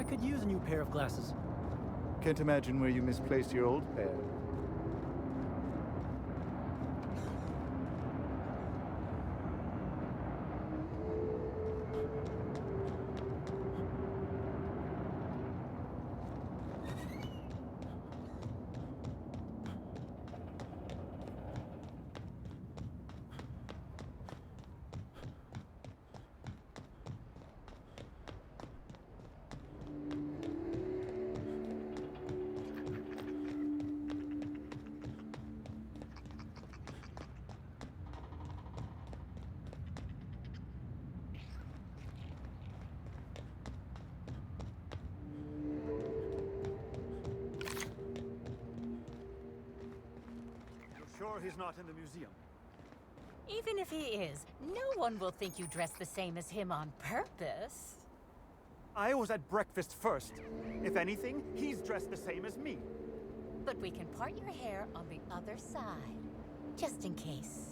could use a new pair of glasses. Can't imagine where you misplaced your old pair. Sure he's not in the museum? Even if he is, no one will think you dress the same as him on purpose. I was at breakfast first. If anything, he's dressed the same as me. But we can part your hair on the other side, just in case.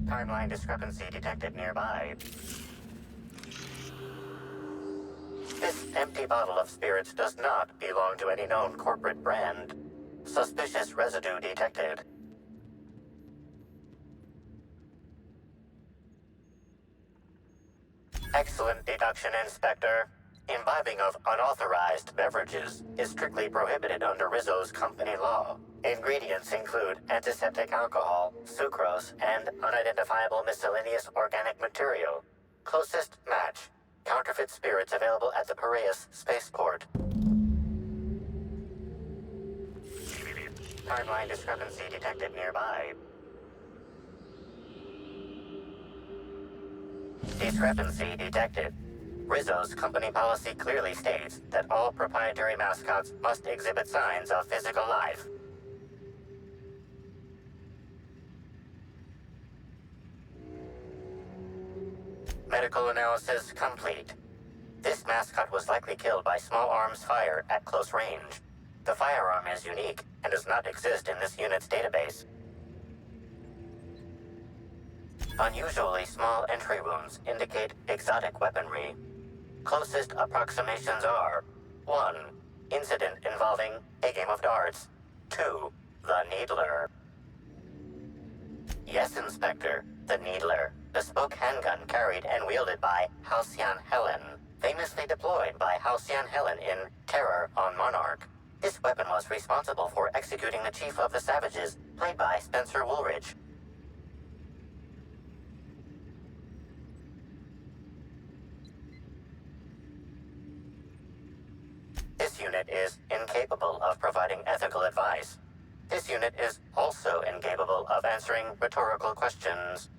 Timeline discrepancy detected nearby. This empty bottle of spirits does not belong to any known corporate brand. Suspicious residue detected. Excellent deduction, Inspector. Imbibing of unauthorized beverages is strictly prohibited under Rizzo's company law. Ingredients include antiseptic alcohol, sucrose, and unidentifiable miscellaneous organic material. Closest match. Counterfeit spirits available at the Piraeus spaceport. Timeline discrepancy detected nearby. Discrepancy detected. Rizzo's company policy clearly states that all proprietary mascots must exhibit signs of physical life. Medical analysis complete. This mascot was likely killed by small arms fire at close range. The firearm is unique and does not exist in this unit's database. Unusually small entry wounds indicate exotic weaponry. Closest approximations are 1. Incident involving a game of darts. 2. The Needler. Yes, Inspector. The Needler. Bespoke handgun carried and wielded by Halcyon Helen. Famously deployed by Halcyon Helen in Terror on Monarch. This weapon was responsible for executing the Chief of the Savages, played by Spencer Woolridge. This unit is incapable of providing ethical advice. This unit is also incapable of answering rhetorical questions.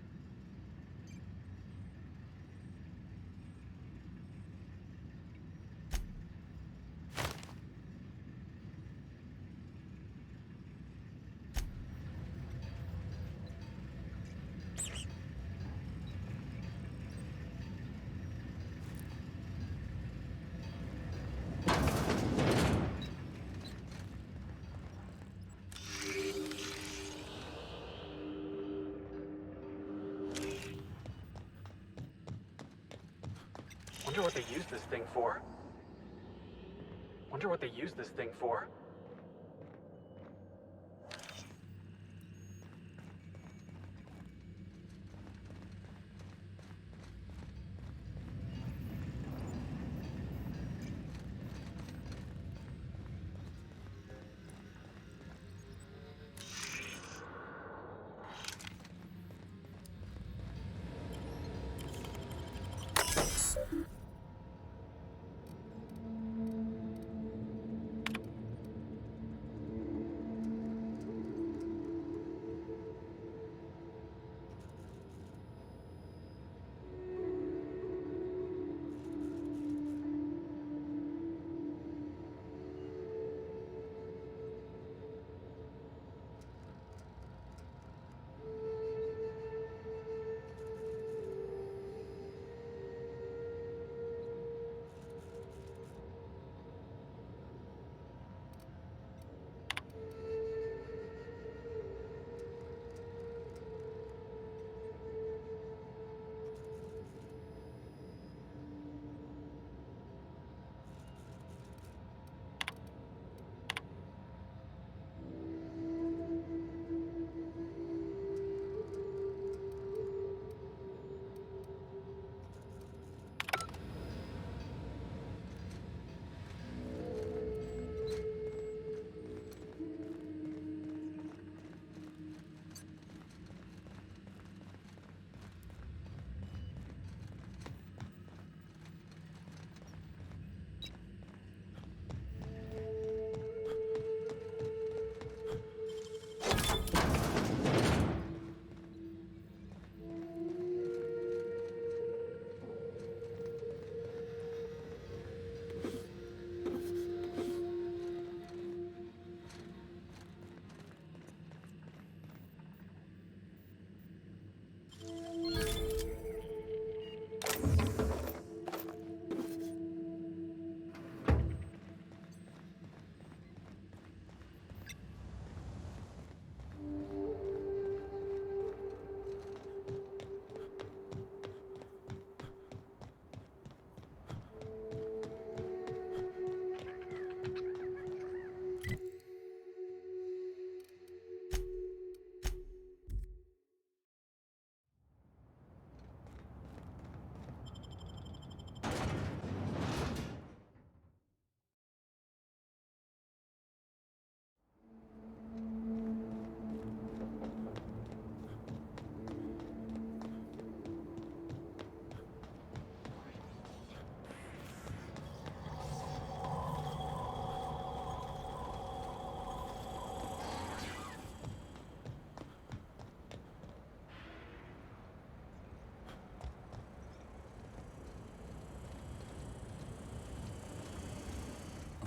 Wonder what they use this thing for? Wonder what they use this thing for?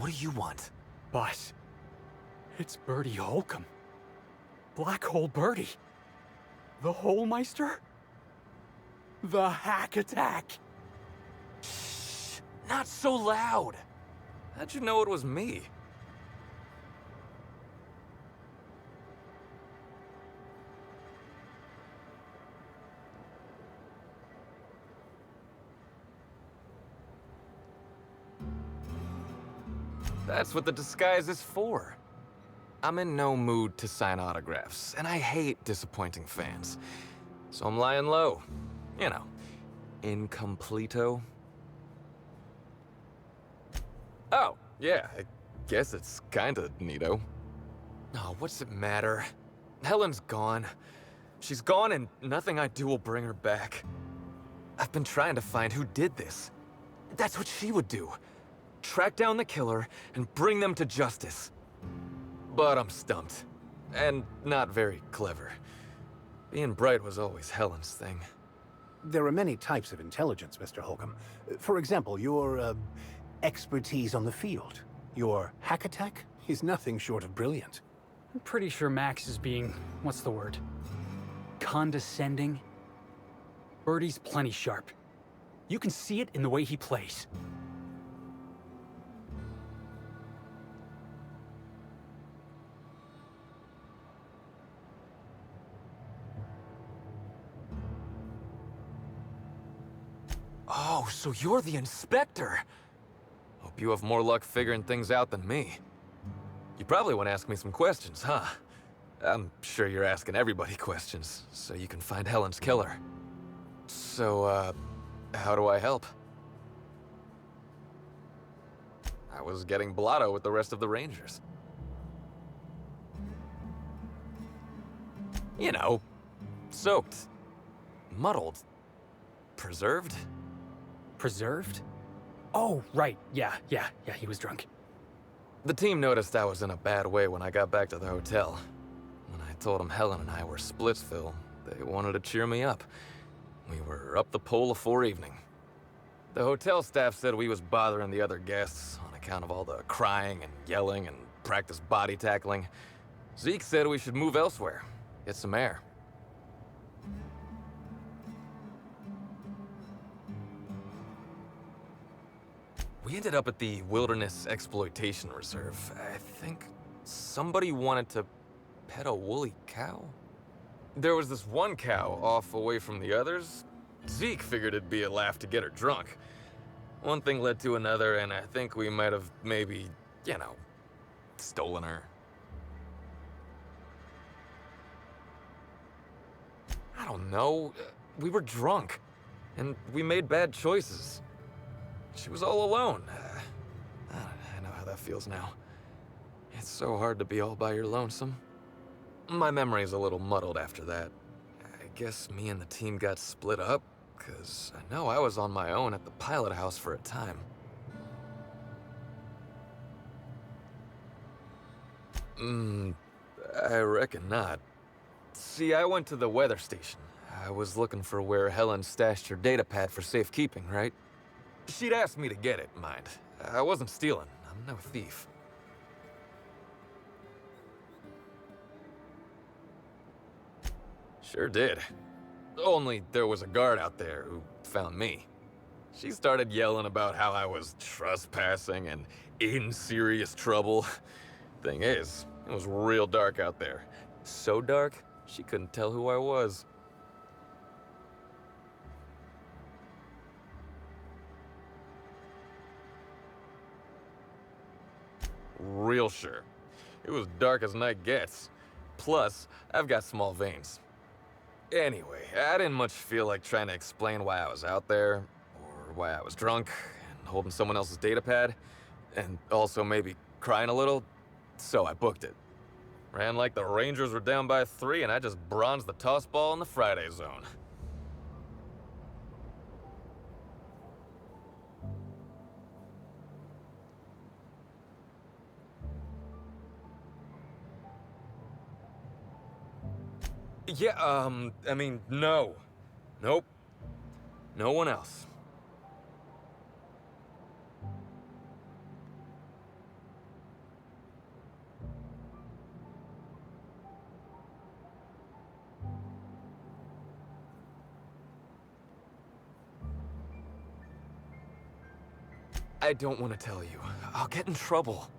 What do you want? Boss, it's Birdie Holcomb. Black Hole Birdie. The Holmeister? The Hack Attack. Shh! Not so loud! How'd you know it was me? That's what the disguise is for. I'm in no mood to sign autographs, and I hate disappointing fans. So I'm lying low. You know, incompleto. Oh, yeah, I guess it's kinda neato. Oh, what's it matter? Helen's gone. She's gone and nothing I do will bring her back. I've been trying to find who did this. That's what she would do. Track down the killer and bring them to justice. But I'm stumped. And not very clever. Being bright was always Helen's thing. There are many types of intelligence, Mr. Holcomb. For example, your, expertise on the field. Your hack attack is nothing short of brilliant. I'm pretty sure Max is being, what's the word? Condescending? Birdie's plenty sharp. You can see it in the way he plays. Oh, so you're the inspector! Hope you have more luck figuring things out than me. You probably want to ask me some questions, huh? I'm sure you're asking everybody questions, so you can find Helen's killer. So, how do I help? I was getting blotto with the rest of the Rangers. You know, soaked, muddled, preserved. Preserved? Oh, right. Yeah, he was drunk. The team noticed I was in a bad way when I got back to the hotel. When I told them Helen and I were Splitsville, they wanted to cheer me up. We were up the pole afore evening. The hotel staff said we was bothering the other guests on account of all the crying and yelling and practice body tackling. Zeke said we should move elsewhere, get some air. We ended up at the Wilderness Exploitation Reserve. I think somebody wanted to pet a woolly cow? There was this one cow off away from the others. Zeke figured it'd be a laugh to get her drunk. One thing led to another, and I think we might have maybe, you know, stolen her. I don't know. We were drunk, and we made bad choices. She was all alone. I know how that feels now. It's so hard to be all by your lonesome. My memory's a little muddled after that. I guess me and the team got split up, because I know I was on my own at the pilot house for a time. I reckon not. See, I went to the weather station. I was looking for where Helen stashed her data pad for safekeeping, right? She'd asked me to get it, mind. I wasn't stealing. I'm no thief. Sure did. Only there was a guard out there who found me. She started yelling about how I was trespassing and in serious trouble. Thing is, it was real dark out there. So dark, she couldn't tell who I was. Real sure. It was dark as night gets. Plus, I've got small veins. Anyway, I didn't much feel like trying to explain why I was out there, or why I was drunk, and holding someone else's data pad, and also maybe crying a little, so I booked it. Ran like the Rangers were down by 3, and I just bronzed the tossball in the Friday zone. Yeah, I mean, no. Nope. No one else. I don't want to tell you. I'll get in trouble.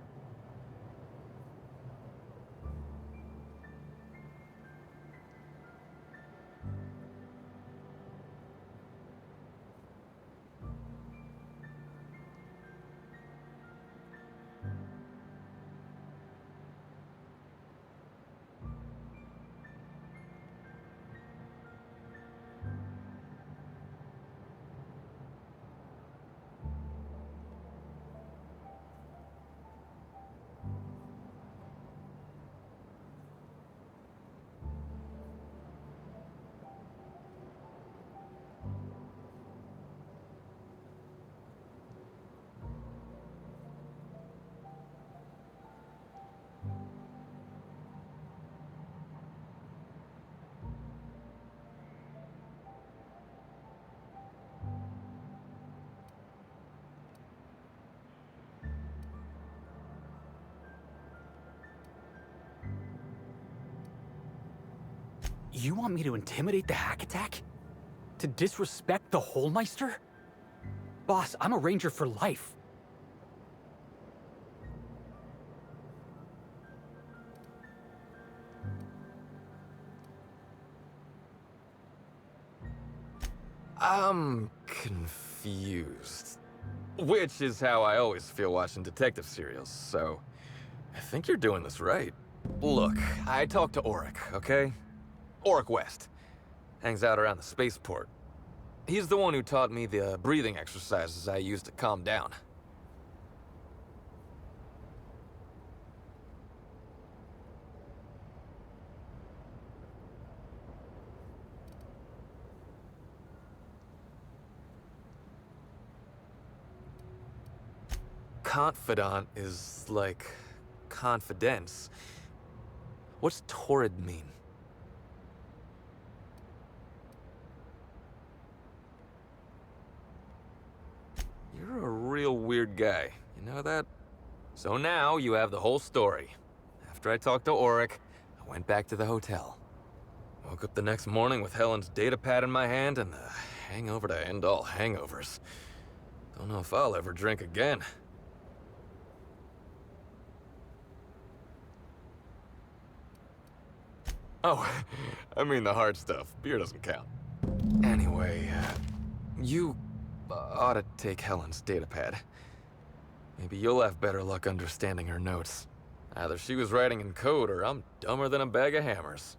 You want me to intimidate the hack attack? To disrespect the Holmeister? Boss, I'm a ranger for life. I'm confused. Which is how I always feel watching detective serials, so I think you're doing this right. Look, I talked to Auric, okay? Auric West. Hangs out around the spaceport. He's the one who taught me the breathing exercises I use to calm down. Confidant is like confidence. What's torrid mean? You're a real weird guy, you know that? So now you have the whole story. After I talked to Auric, I went back to the hotel. Woke up the next morning with Helen's data pad in my hand and the hangover to end all hangovers. Don't know if I'll ever drink again. Oh, I mean the hard stuff. Beer doesn't count. Anyway, you ought to take Helen's datapad. Maybe you'll have better luck understanding her notes. Either she was writing in code or I'm dumber than a bag of hammers.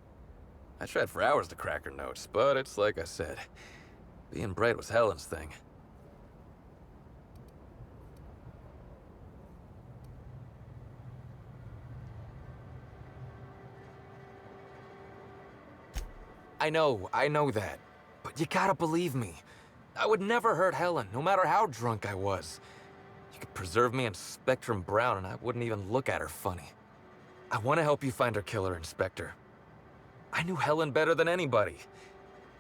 I tried for hours to crack her notes, but it's like I said. Being bright was Helen's thing. I know that. But you gotta believe me. I would never hurt Helen, no matter how drunk I was. You could preserve me in Spectrum Brown and I wouldn't even look at her funny. I want to help you find her killer, Inspector. I knew Helen better than anybody.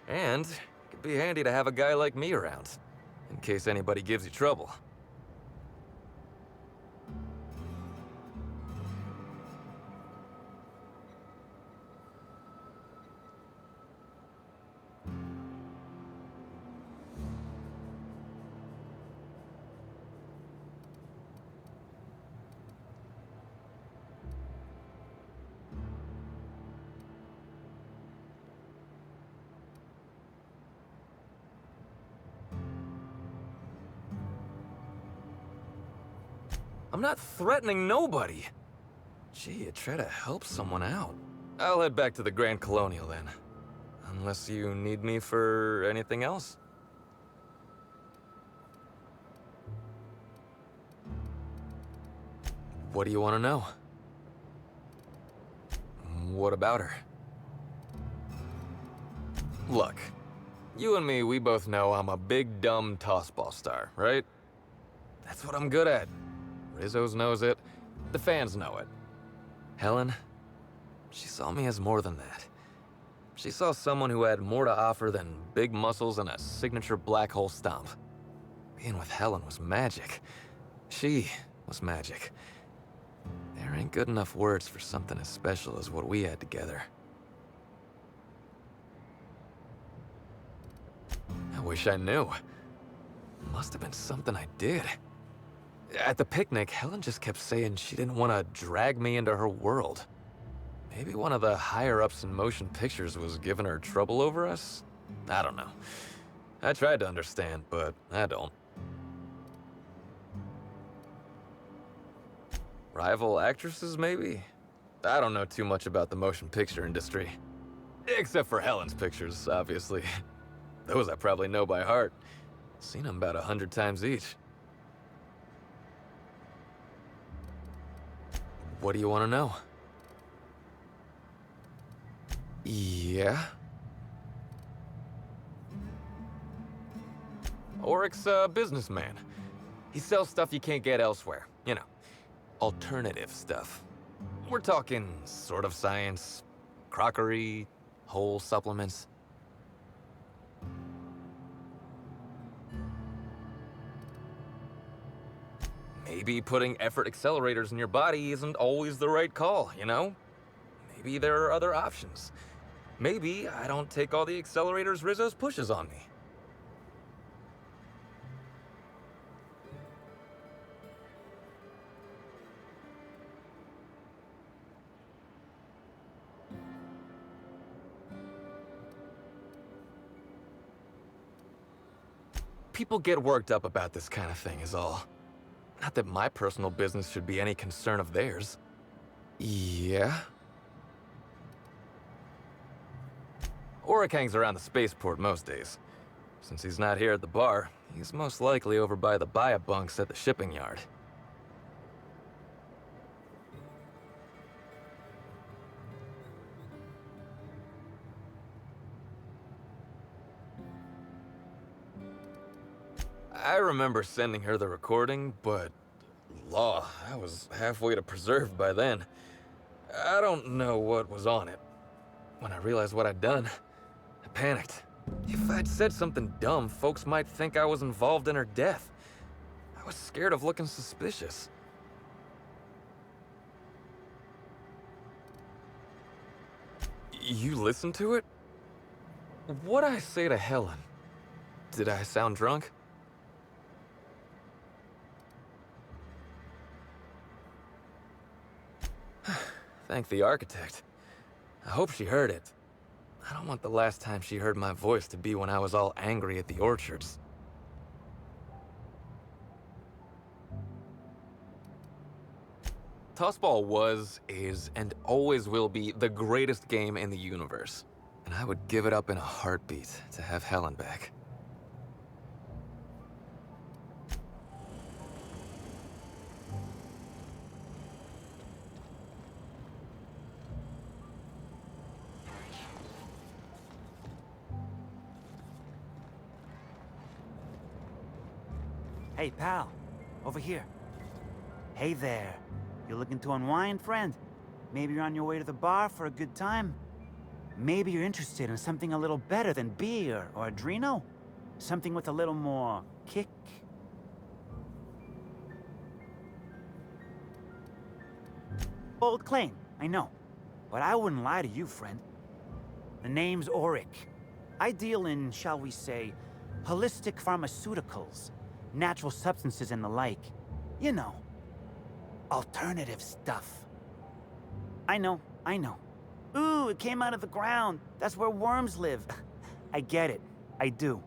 And it could be handy to have a guy like me around, in case anybody gives you trouble. I'm not threatening nobody. Gee, you try to help someone out. I'll head back to the Grand Colonial then. Unless you need me for anything else. What do you want to know? What about her? Look, you and me, we both know I'm a big dumb tossball star, right? That's what I'm good at. Rizzo's knows it. The fans know it. Helen, she saw me as more than that. She saw someone who had more to offer than big muscles and a signature black hole stomp. Being with Helen was magic. She was magic. There ain't good enough words for something as special as what we had together. I wish I knew. Must have been something I did. At the picnic, Helen just kept saying she didn't want to drag me into her world. Maybe one of the higher-ups in motion pictures was giving her trouble over us? I don't know. I tried to understand, but I don't. Rival actresses, maybe? I don't know too much about the motion picture industry. Except for Helen's pictures, obviously. Those I probably know by heart. Seen them about 100 times each. What do you want to know? Yeah? Oryx's a businessman. He sells stuff you can't get elsewhere. You know, alternative stuff. We're talking sort of science, crockery, whole supplements. Maybe putting effort accelerators in your body isn't always the right call, you know? Maybe there are other options. Maybe I don't take all the accelerators Rizzo's pushes on me. People get worked up about this kind of thing is all. Not that my personal business should be any concern of theirs. Yeah? Oryx hangs around the spaceport most days. Since he's not here at the bar, he's most likely over by the buy-a-bunks at the shipping yard. I remember sending her the recording, but law, I was halfway to preserved by then. I don't know what was on it. When I realized what I'd done, I panicked. If I'd said something dumb, folks might think I was involved in her death. I was scared of looking suspicious. You listened to it? What'd I say to Helen? Did I sound drunk? Thank the architect. I hope she heard it. I don't want the last time she heard my voice to be when I was all angry at the orchards. Tossball was, is, and always will be the greatest game in the universe. And I would give it up in a heartbeat to have Helen back. Hey, pal. Over here. Hey there. You looking to unwind, friend? Maybe you're on your way to the bar for a good time? Maybe you're interested in something a little better than beer or Adreno? Something with a little more kick? Bold claim, I know. But I wouldn't lie to you, friend. The name's Auric. I deal in, shall we say, holistic pharmaceuticals. Natural substances and the like. You know, alternative stuff. I know. Ooh, it came out of the ground. That's where worms live. I get it. I do.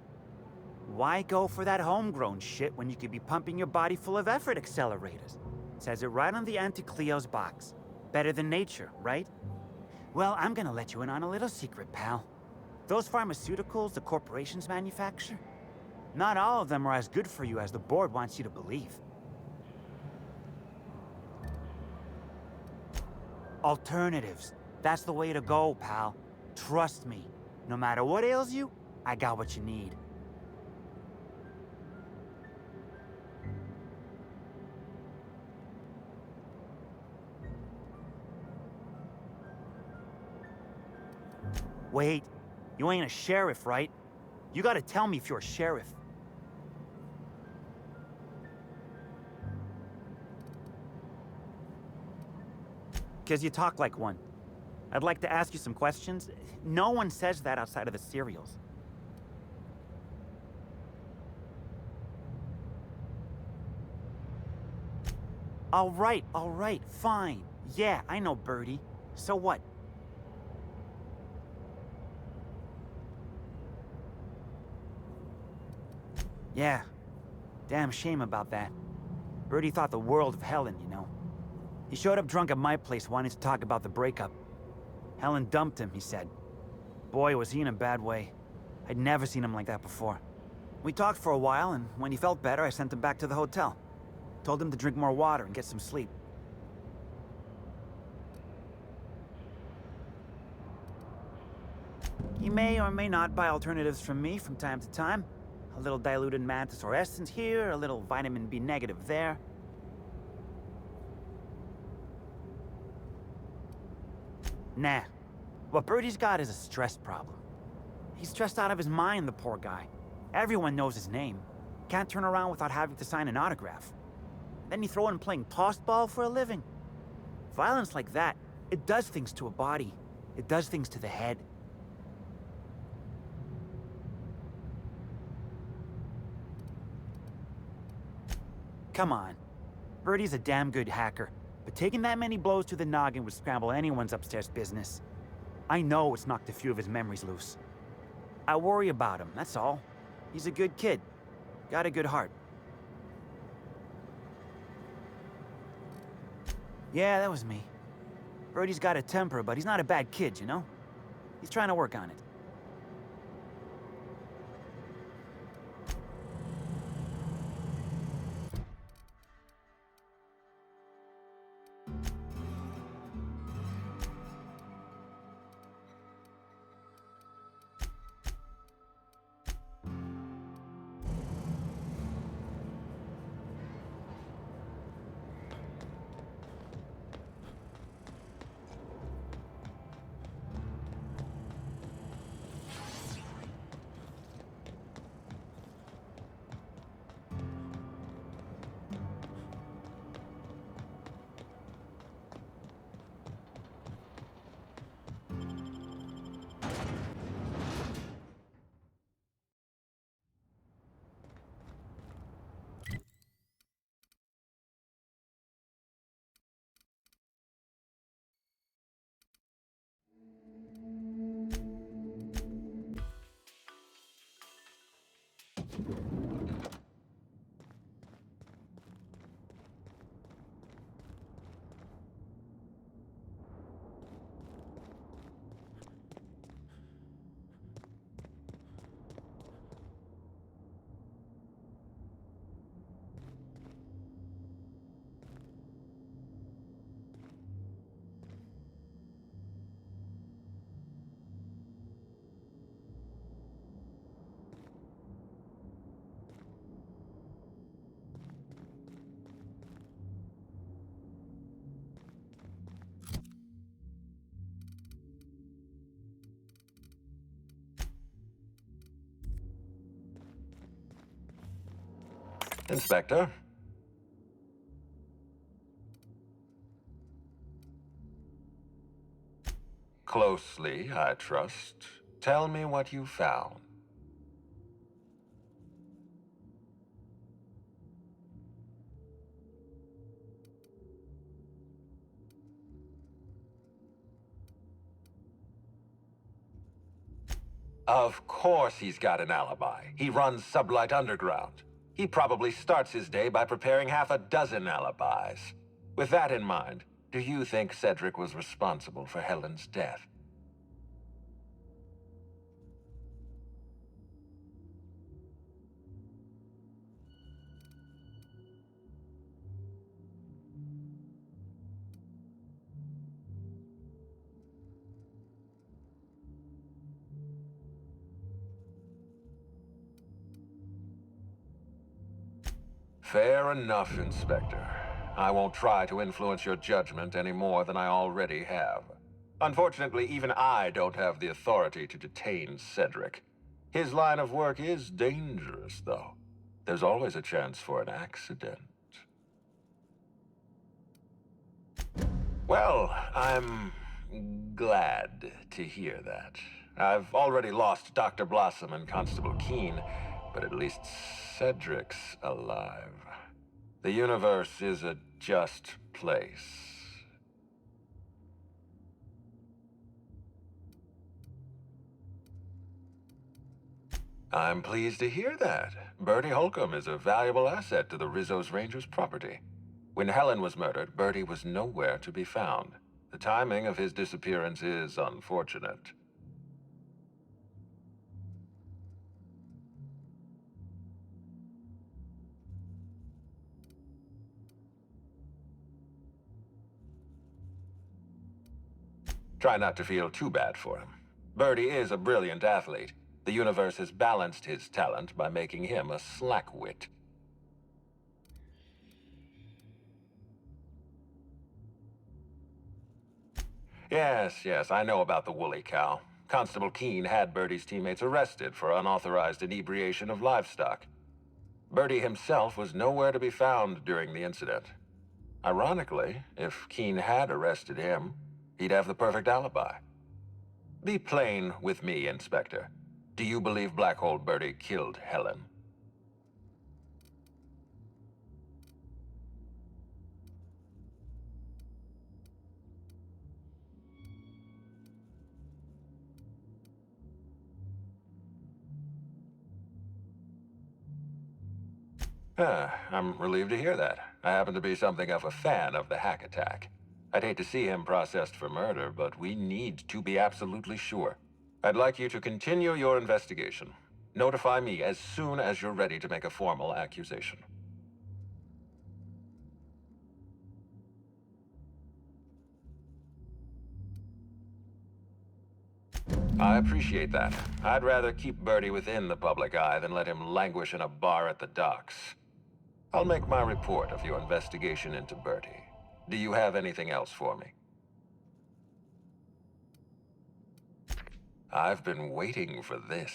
Why go for that homegrown shit when you could be pumping your body full of effort accelerators? Says it right on the Anti-Cleo's box. Better than nature, right? Well, I'm gonna let you in on a little secret, pal. Those pharmaceuticals the corporations manufacture, not all of them are as good for you as the board wants you to believe. Alternatives. That's the way to go, pal. Trust me. No matter what ails you, I got what you need. Wait. You ain't a sheriff, right? You gotta tell me if you're a sheriff. Because you talk like one. I'd like to ask you some questions. No one says that outside of the serials. All right, fine. Yeah, I know Birdie. So what? Yeah, damn shame about that. Birdie thought the world of Helen, you know. He showed up drunk at my place wanting to talk about the breakup. Helen dumped him, he said. Boy, was he in a bad way. I'd never seen him like that before. We talked for a while, and when he felt better, I sent him back to the hotel. Told him to drink more water and get some sleep. He may or may not buy alternatives from me from time to time. A little diluted mantis or essence here, a little vitamin B negative there. Nah. What Birdie's got is a stress problem. He's stressed out of his mind, the poor guy. Everyone knows his name. Can't turn around without having to sign an autograph. Then you throw in playing tossball for a living. Violence like that, it does things to a body. It does things to the head. Come on. Birdie's a damn good hacker, but taking that many blows to the noggin would scramble anyone's upstairs business. I know it's knocked a few of his memories loose. I worry about him, that's all. He's a good kid. Got a good heart. Yeah, that was me. Birdie's got a temper, but he's not a bad kid, you know? He's trying to work on it. Inspector? Closely, I trust. Tell me what you found. Of course he's got an alibi. He runs Sublight Underground. He probably starts his day by preparing half a dozen alibis. With that in mind, do you think Cedric was responsible for Helen's death? Fair enough, Inspector. I won't try to influence your judgment any more than I already have. Unfortunately, even I don't have the authority to detain Cedric. His line of work is dangerous, though. There's always a chance for an accident. Well, I'm glad to hear that. I've already lost Dr. Blossom and Constable Keene, but at least Cedric's alive. The universe is a just place. I'm pleased to hear that. Bertie Holcomb is a valuable asset to the Rizzo's Rangers property. When Helen was murdered, Bertie was nowhere to be found. The timing of his disappearance is unfortunate. Try not to feel too bad for him. Bertie is a brilliant athlete. The universe has balanced his talent by making him a slackwit. Yes, I know about the woolly cow. Constable Keene had Bertie's teammates arrested for unauthorized inebriation of livestock. Bertie himself was nowhere to be found during the incident. Ironically, if Keene had arrested him, he'd have the perfect alibi. Be plain with me, Inspector. Do you believe Black Hole Bertie killed Helen? I'm relieved to hear that. I happen to be something of a fan of the hack attack. I'd hate to see him processed for murder, but we need to be absolutely sure. I'd like you to continue your investigation. Notify me as soon as you're ready to make a formal accusation. I appreciate that. I'd rather keep Bertie within the public eye than let him languish in a bar at the docks. I'll make my report of your investigation into Bertie. Do you have anything else for me? I've been waiting for this.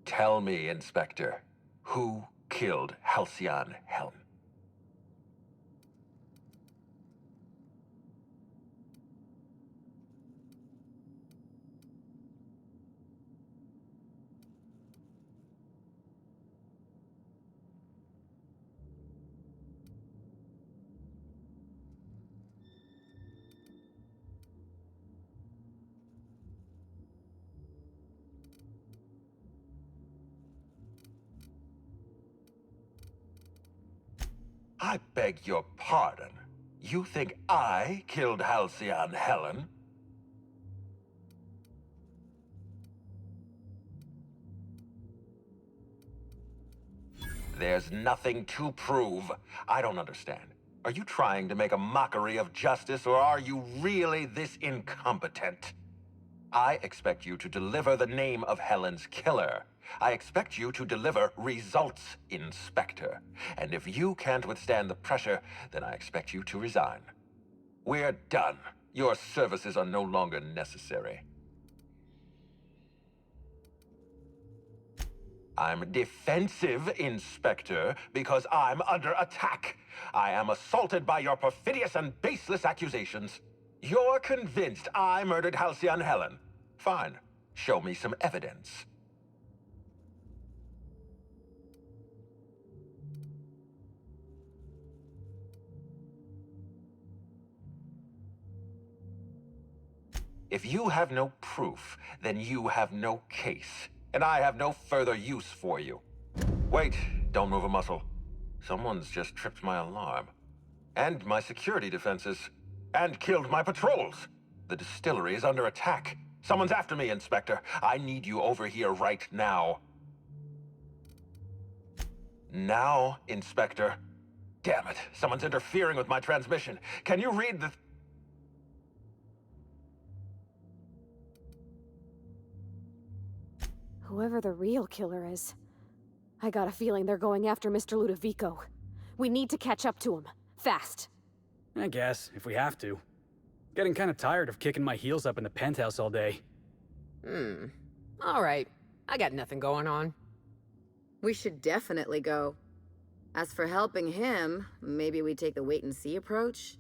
Tell me, Inspector, who killed Halcyon Helen? I beg your pardon. You think I killed Halcyon Helen? There's nothing to prove. I don't understand. Are you trying to make a mockery of justice, or are you really this incompetent? I expect you to deliver the name of Helen's killer. I expect you to deliver results, Inspector. And if you can't withstand the pressure, then I expect you to resign. We're done. Your services are no longer necessary. I'm defensive, Inspector, because I'm under attack. I am assaulted by your perfidious and baseless accusations. You're convinced I murdered Halcyon Helen. Fine. Show me some evidence. If you have no proof, then you have no case, and I have no further use for you. Wait, don't move a muscle. Someone's just tripped my alarm. And my security defenses. And killed my patrols. The distillery is under attack. Someone's after me, Inspector. I need you over here right now. Now, Inspector. Damn it, someone's interfering with my transmission. Can you read the... Whoever the real killer is, I got a feeling they're going after Mr. Ludovico. We need to catch up to him. Fast. I guess, if we have to. Getting kind of tired of kicking my heels up in the penthouse all day. All right. I got nothing going on. We should definitely go. As for helping him, maybe we take the wait-and-see approach?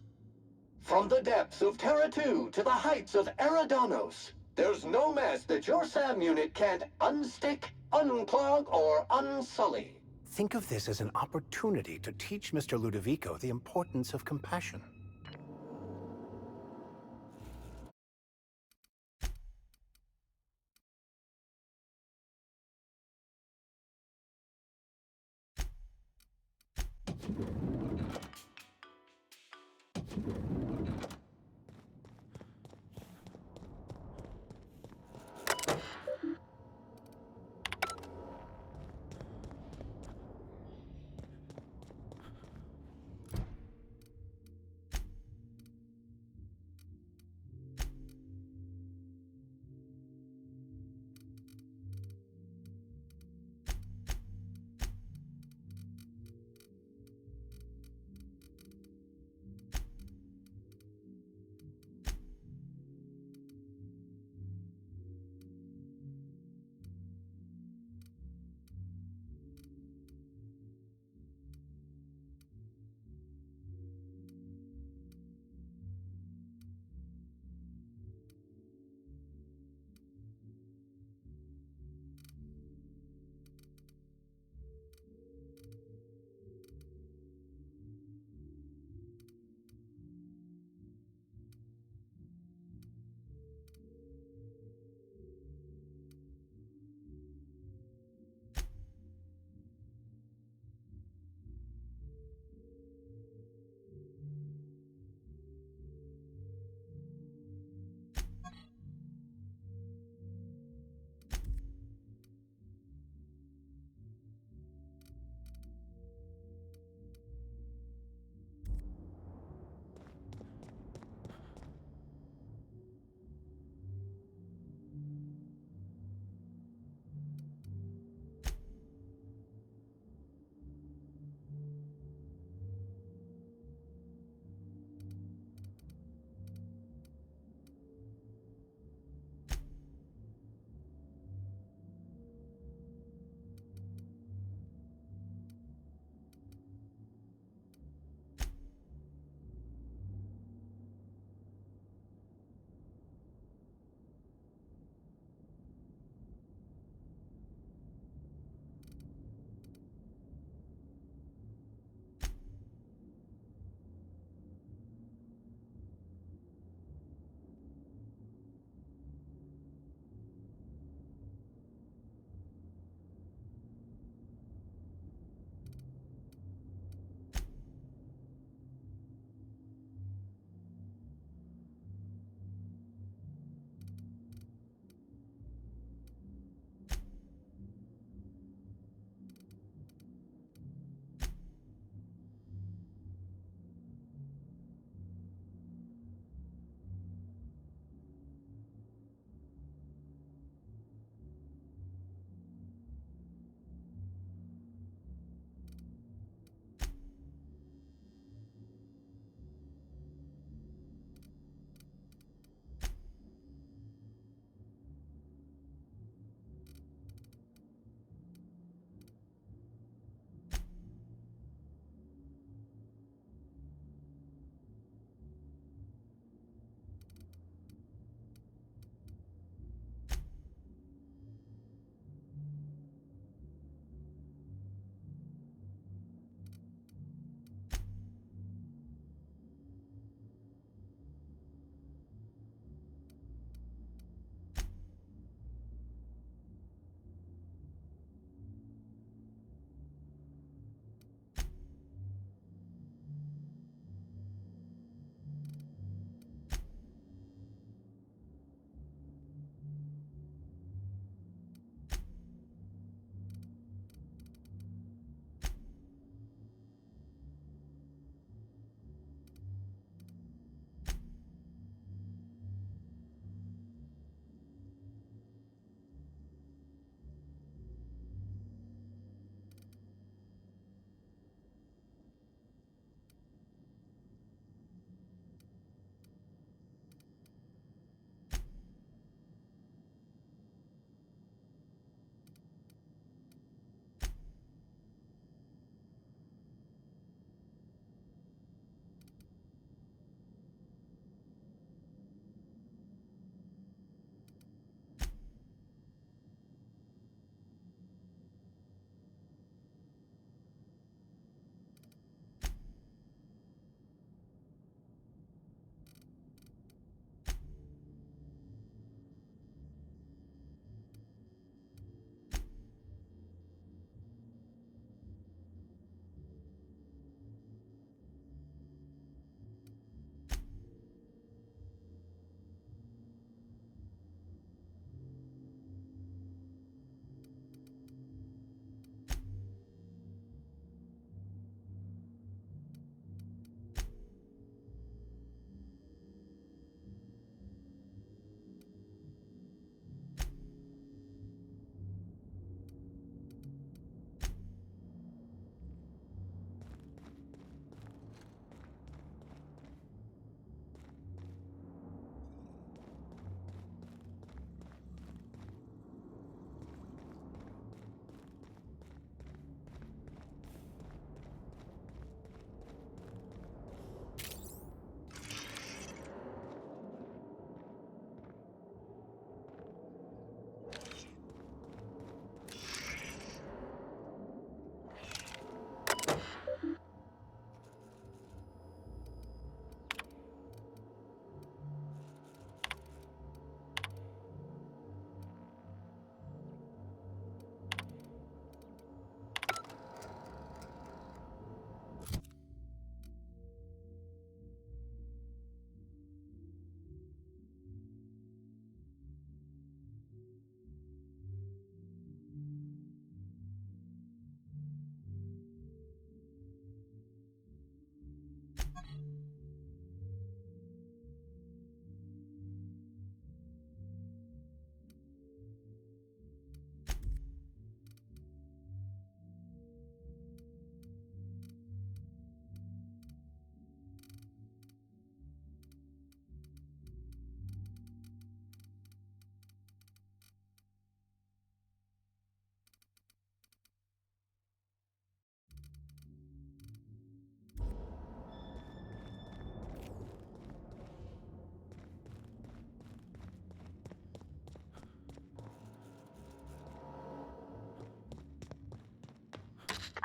From the depths of Terra 2 to the heights of Eridanos, there's no mess that your SAM unit can't unstick, unclog, or unsully. Think of this as an opportunity to teach Mr. Ludovico the importance of compassion.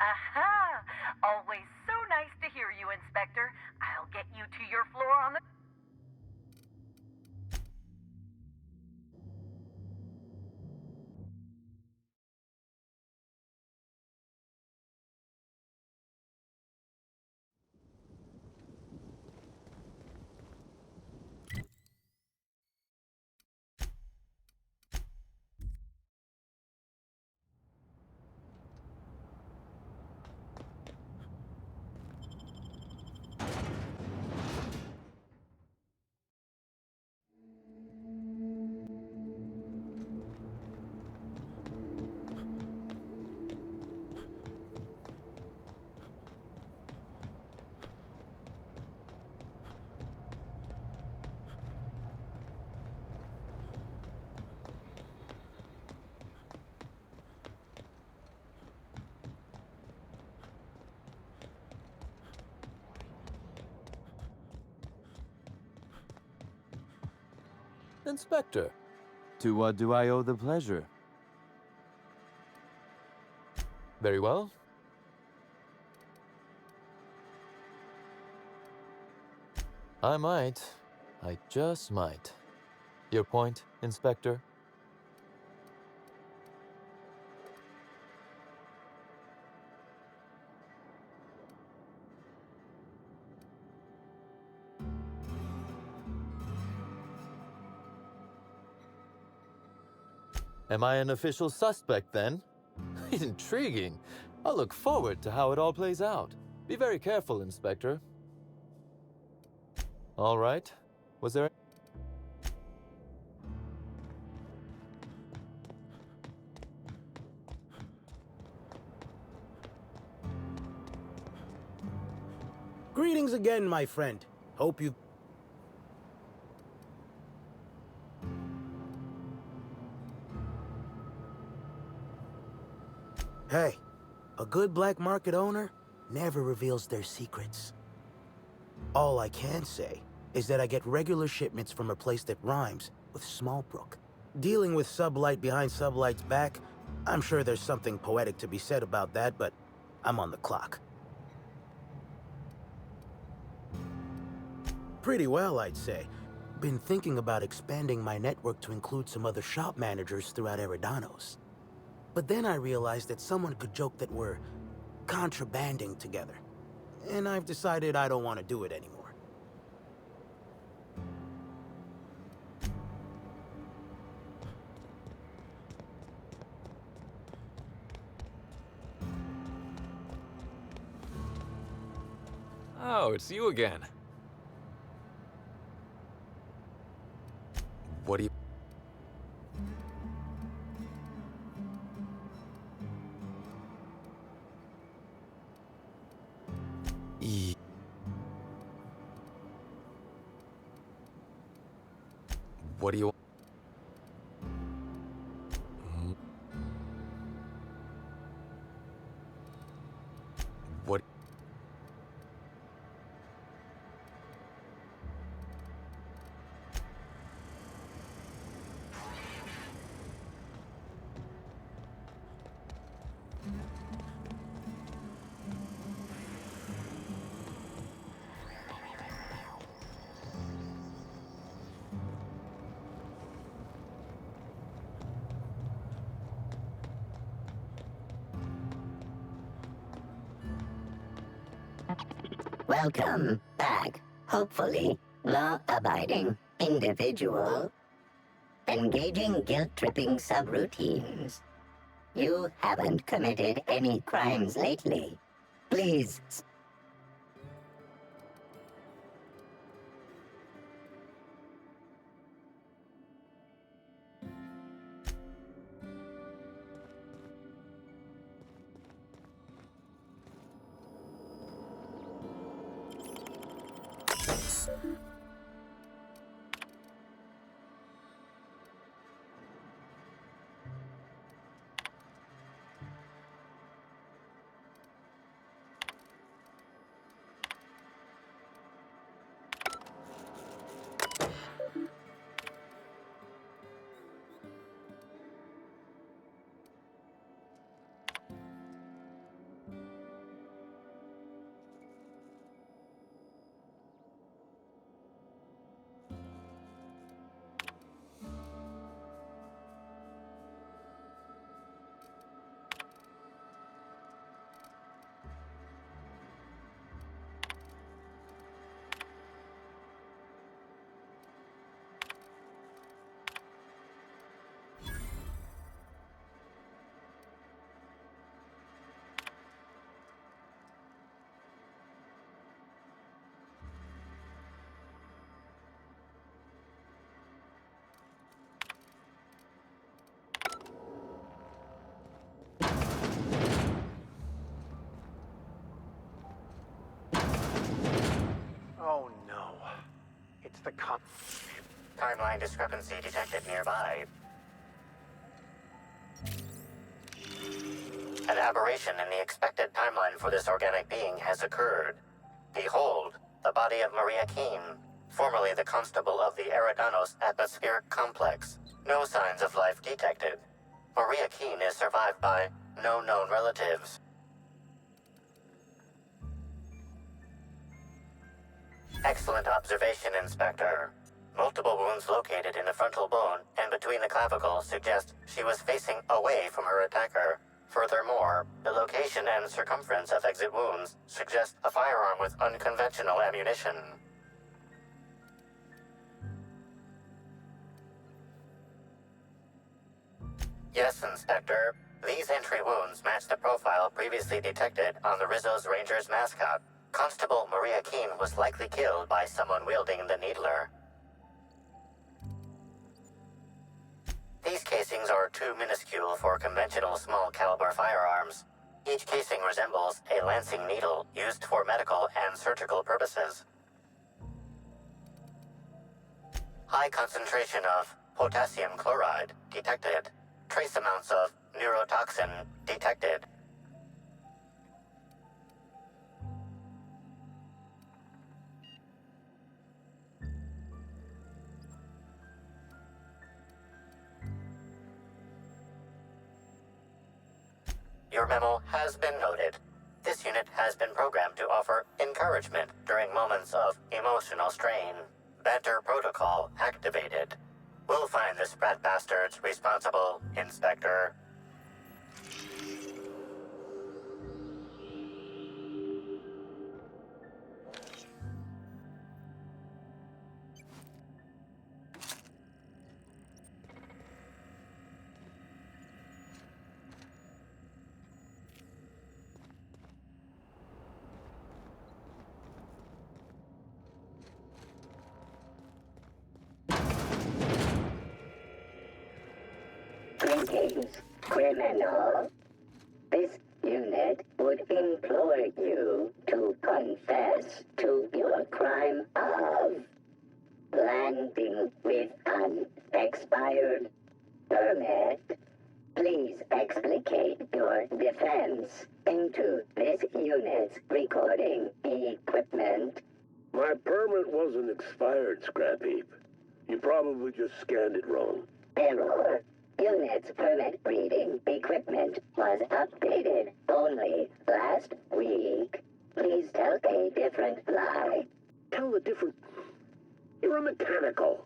Aha! Always so nice to hear you, Inspector. I'll get you to your floor on the... Inspector, to what do I owe the pleasure? Very well. I might. I just might. Your point, Inspector? Am I an official suspect, then? Intriguing. I'll look forward to how it all plays out. Be very careful, Inspector. All right. Was there... Greetings again, my friend. Hope you... Hey, a good black market owner never reveals their secrets. All I can say is that I get regular shipments from a place that rhymes with Smallbrook. Dealing with Sublight behind Sublight's back, I'm sure there's something poetic to be said about that, but I'm on the clock. Pretty well, I'd say. Been thinking about expanding my network to include some other shop managers throughout Eridanos. But then I realized that someone could joke that we're contrabanding together. And I've decided I don't want to do it anymore. Oh, it's you again. What do you... What do you... What... Welcome back, hopefully, law-abiding individual. Engaging guilt-tripping subroutines. You haven't committed any crimes lately. Please. the Timeline discrepancy detected nearby. An aberration in the expected timeline for this organic being has occurred. Behold, the body of Maria Keene, formerly the constable of the Eridanos atmospheric complex. No signs of life detected. Maria Keene is survived by no known relatives. Excellent observation, Inspector. Multiple wounds located in the frontal bone and between the clavicles suggest she was facing away from her attacker. Furthermore, the location and circumference of exit wounds suggest a firearm with unconventional ammunition. Yes, Inspector. These entry wounds match the profile previously detected on the Rizzo's Rangers mascot. Constable Maria Keene was likely killed by someone wielding the needler. These casings are too minuscule for conventional small-caliber firearms. Each casing resembles a lancing needle used for medical and surgical purposes. High concentration of potassium chloride detected. Trace amounts of neurotoxin detected. Your memo has been noted. This unit has been programmed to offer encouragement during moments of emotional strain. Banter protocol activated. We'll find the sprat bastards responsible, Inspector. Greetings, criminal. This unit would implore you to confess to your crime of landing with an expired permit. Please explicate your defense into this unit's recording equipment. My permit wasn't expired, Scrap Heap. You probably just scanned it wrong. Error. Unit's permit reading equipment was updated only last week. Please tell a different lie. Tell a different... You're a mechanical.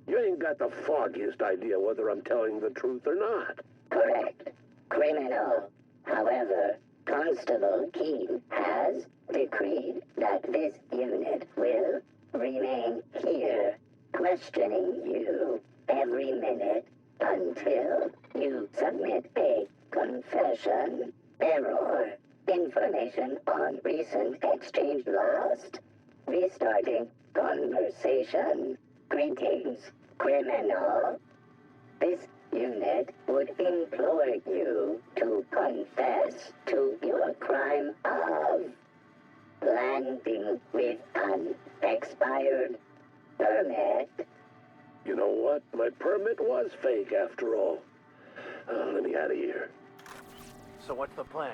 You ain't got the foggiest idea whether I'm telling the truth or not. Correct. Criminal. However, Constable Keene has decreed that this unit will remain here, questioning you every minute until you submit a confession. Error. Information on recent exchange lost. Restarting conversation. Greetings, criminal. This unit would implore you to confess to your crime of landing with an expired permit. You know what? My permit was fake after all. Let me out of here. So what's the plan?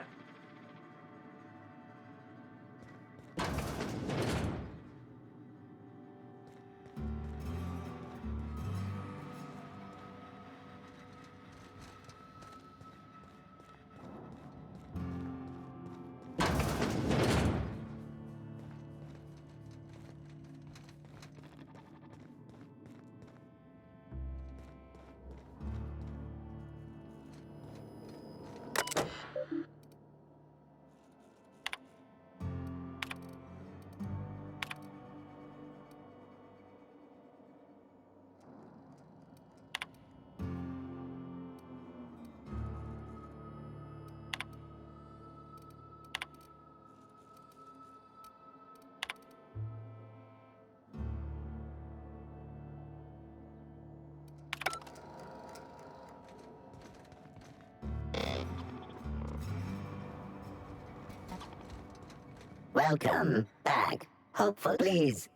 Welcome back. Hopefully, please.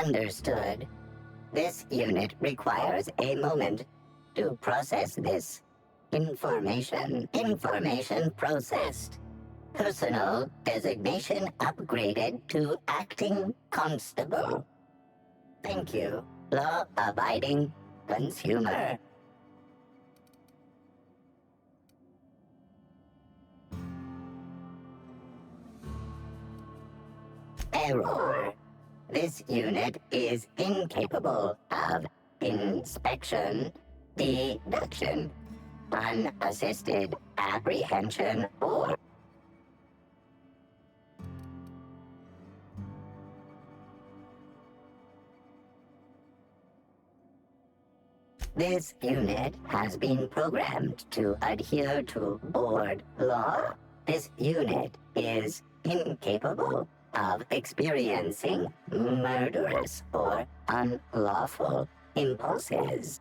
Understood. This unit requires a moment to process this information. Information processed. Personal designation upgraded to acting constable. Thank you, law-abiding consumer. Error. This unit is incapable of inspection, deduction, unassisted apprehension, or this unit has been programmed to adhere to board law. This unit is incapable of experiencing murderous or unlawful impulses.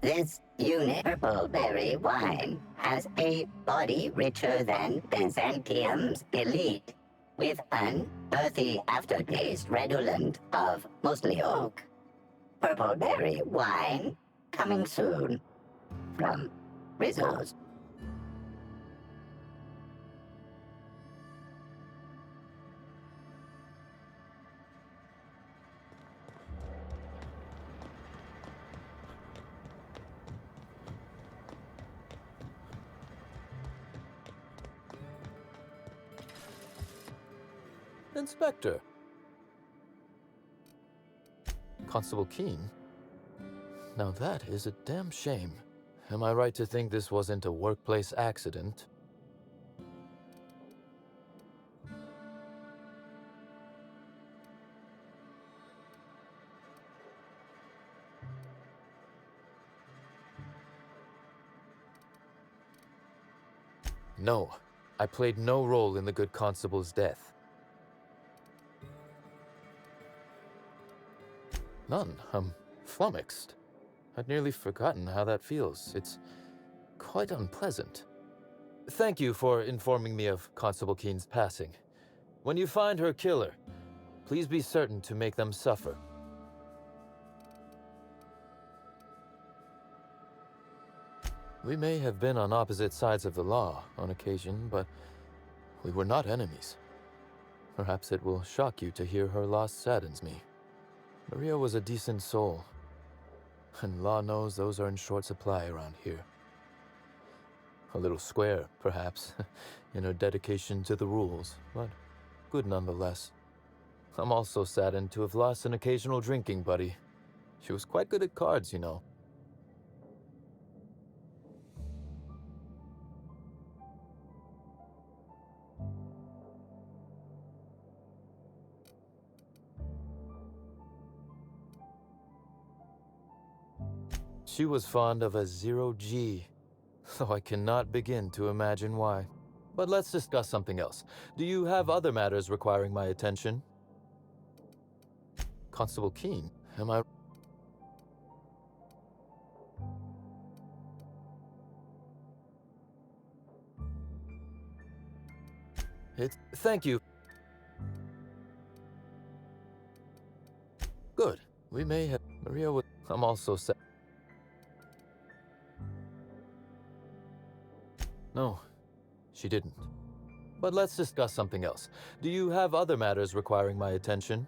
This unit purple berry wine has a body richer than Byzantium's elite, with an earthy aftertaste redolent of mostly oak. Purple berry wine coming soon from Rizzo's. Inspector. Constable Keene? Now that is a damn shame. Am I right to think this wasn't a workplace accident? No, I played no role in the good constable's death. None. I'm flummoxed. I'd nearly forgotten how that feels. It's quite unpleasant. Thank you for informing me of Constable Keene's passing. When you find her killer, please be certain to make them suffer. We may have been on opposite sides of the law on occasion, but we were not enemies. Perhaps it will shock you to hear her loss saddens me. Maria was a decent soul, and law knows those are in short supply around here. A little square, perhaps, in her dedication to the rules, but good nonetheless. I'm also saddened to have lost an occasional drinking buddy. She was quite good at cards, you know. She was fond of a 0G, though I cannot begin to imagine why. But let's discuss something else. Do you have other matters requiring my attention? Constable Keene, am I... Thank you. Good. We may have... Maria would... I'm also sad. No, she didn't. But let's discuss something else. Do you have other matters requiring my attention?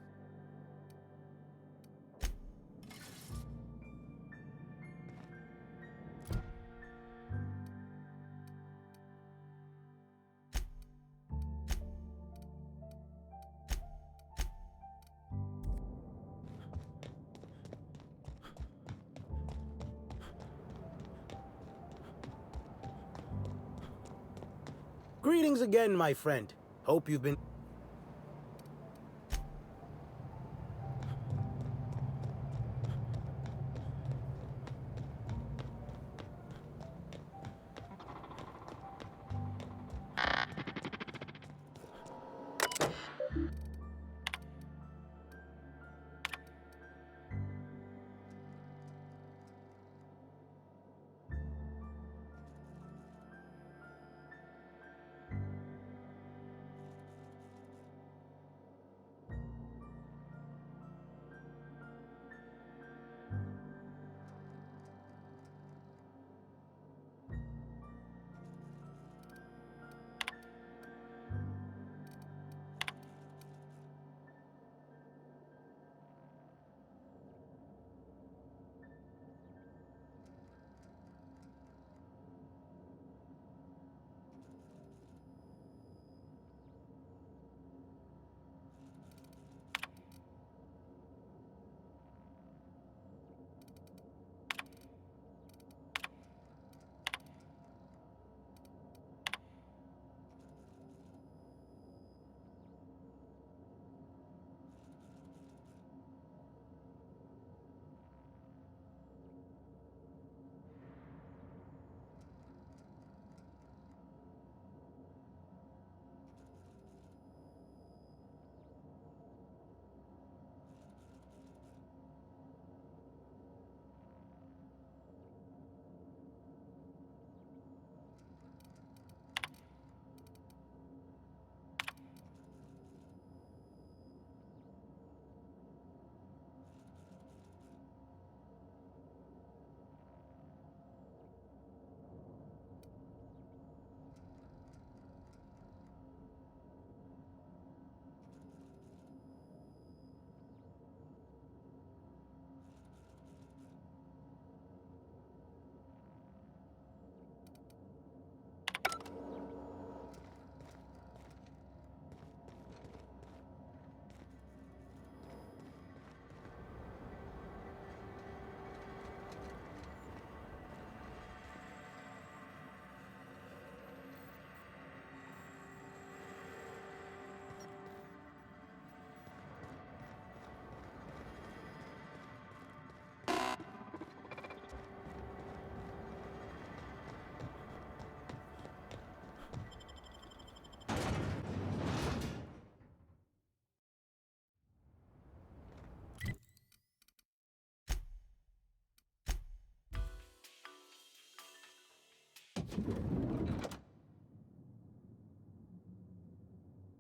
Greetings again, my friend. Hope you've been...